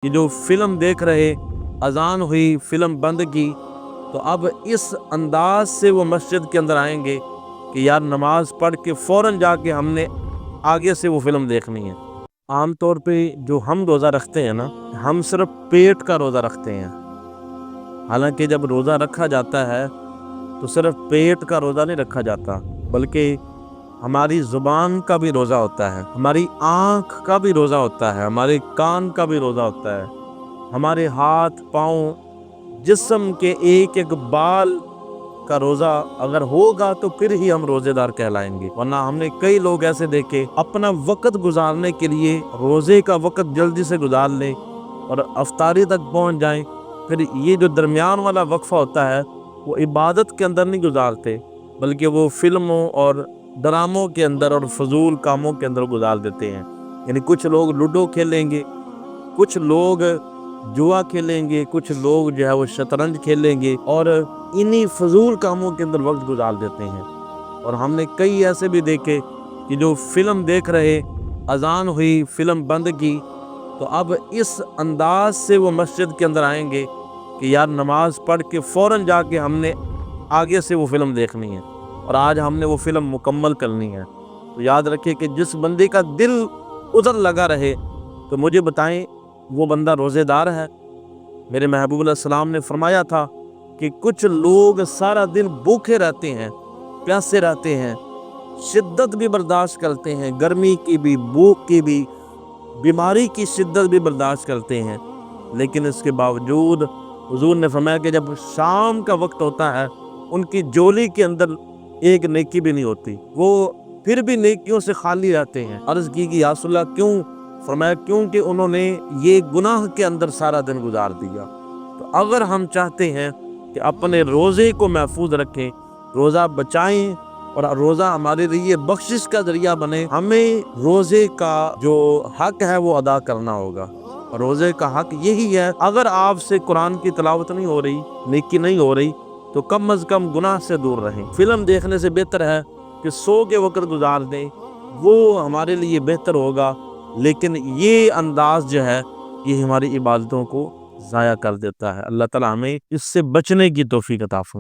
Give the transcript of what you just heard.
कि जो फिल्म देख रहे, अजान हुई, फिल्म बंद की, तो अब इस अंदाज से वो मस्जिद के अंदर आएंगे कि यार नमाज पढ़ के फ़ौरन जाके हमने आगे से वो फिल्म देखनी है। आम तौर पे जो हम रोज़ा रखते हैं ना, हम सिर्फ पेट का रोज़ा रखते हैं। हालांकि जब रोज़ा रखा जाता है तो सिर्फ पेट का रोज़ा नहीं रखा जाता, बल्कि हमारी ज़ुबान का भी रोज़ा होता है, हमारी आँख का भी रोज़ा होता है, हमारे कान का भी रोज़ा होता है, हमारे हाथ पाँव जिस्म के एक एक बाल का रोज़ा अगर होगा तो फिर ही हम रोज़ेदार कहलाएंगे। वरना हमने कई लोग ऐसे देखे अपना वक़्त गुजारने के लिए रोज़े का वक़्त जल्दी से गुजार लें और अफ्तारी तक पहुँच जाएं, फिर ये जो दरमियान वाला वक्फ़ा होता है वो इबादत के अंदर नहीं गुजारते, बल्कि वो फिल्मों और ड्रामों के अंदर और फजूल कामों के अंदर गुजार देते हैं। यानी कुछ लोग लूडो खेलेंगे, कुछ लोग जुआ खेलेंगे, कुछ लोग जो है वो शतरंज खेलेंगे और इन्हीं फजूल कामों के अंदर वक्त गुजार देते हैं। और हमने कई ऐसे भी देखे कि जो फिल्म देख रहे, अजान हुई, फिल्म बंद की, तो अब इस अंदाज से वो मस्जिद के अंदर आएंगे कि यार नमाज पढ़ के फ़ौरन जाके हमने आगे से वो फिल्म देखनी है और आज हमने वो फिल्म मुकम्मल करनी है। तो याद रखिए कि जिस बंदे का दिल उधर लगा रहे, तो मुझे बताएं वो बंदा रोज़ेदार है। मेरे महबूब अलैहि सलाम ने फरमाया था कि कुछ लोग सारा दिन भूखे रहते हैं, प्यासे रहते हैं, शिद्दत भी बर्दाश्त करते हैं, गर्मी की भी, भूख की भी, बीमारी की शिद्दत भी बर्दाश्त करते हैं, लेकिन इसके बावजूद हुजूर ने फरमाया कि जब शाम का वक्त होता है उनकी झोली के अंदर एक नेकी भी नहीं होती, वो फिर भी नेकियों से खाली रहते हैं। अर्ज़ की कि या रसूल अल्लाह क्यों? फरमाया क्योंकि उन्होंने ये गुनाह के अंदर सारा दिन गुजार दिया। तो अगर हम चाहते हैं कि अपने रोज़े को महफूज रखें, रोज़ा बचाएं और रोज़ा हमारे लिए बख्शिश का जरिया बने, हमें रोज़े का जो हक है वो अदा करना होगा। और रोज़े का हक यही है, अगर आपसे कुरान की तिलावत नहीं हो रही, नेकी नहीं हो रही, तो कम अज़ कम गुनाह से दूर रहें। फिल्म देखने से बेहतर है कि सो के वक़्त गुजार दें, वो हमारे लिए बेहतर होगा। लेकिन ये अंदाज़ जो है ये हमारी इबादतों को ज़ाया कर देता है। अल्लाह ताला हमें इससे बचने की तौफीक अता फरमाए।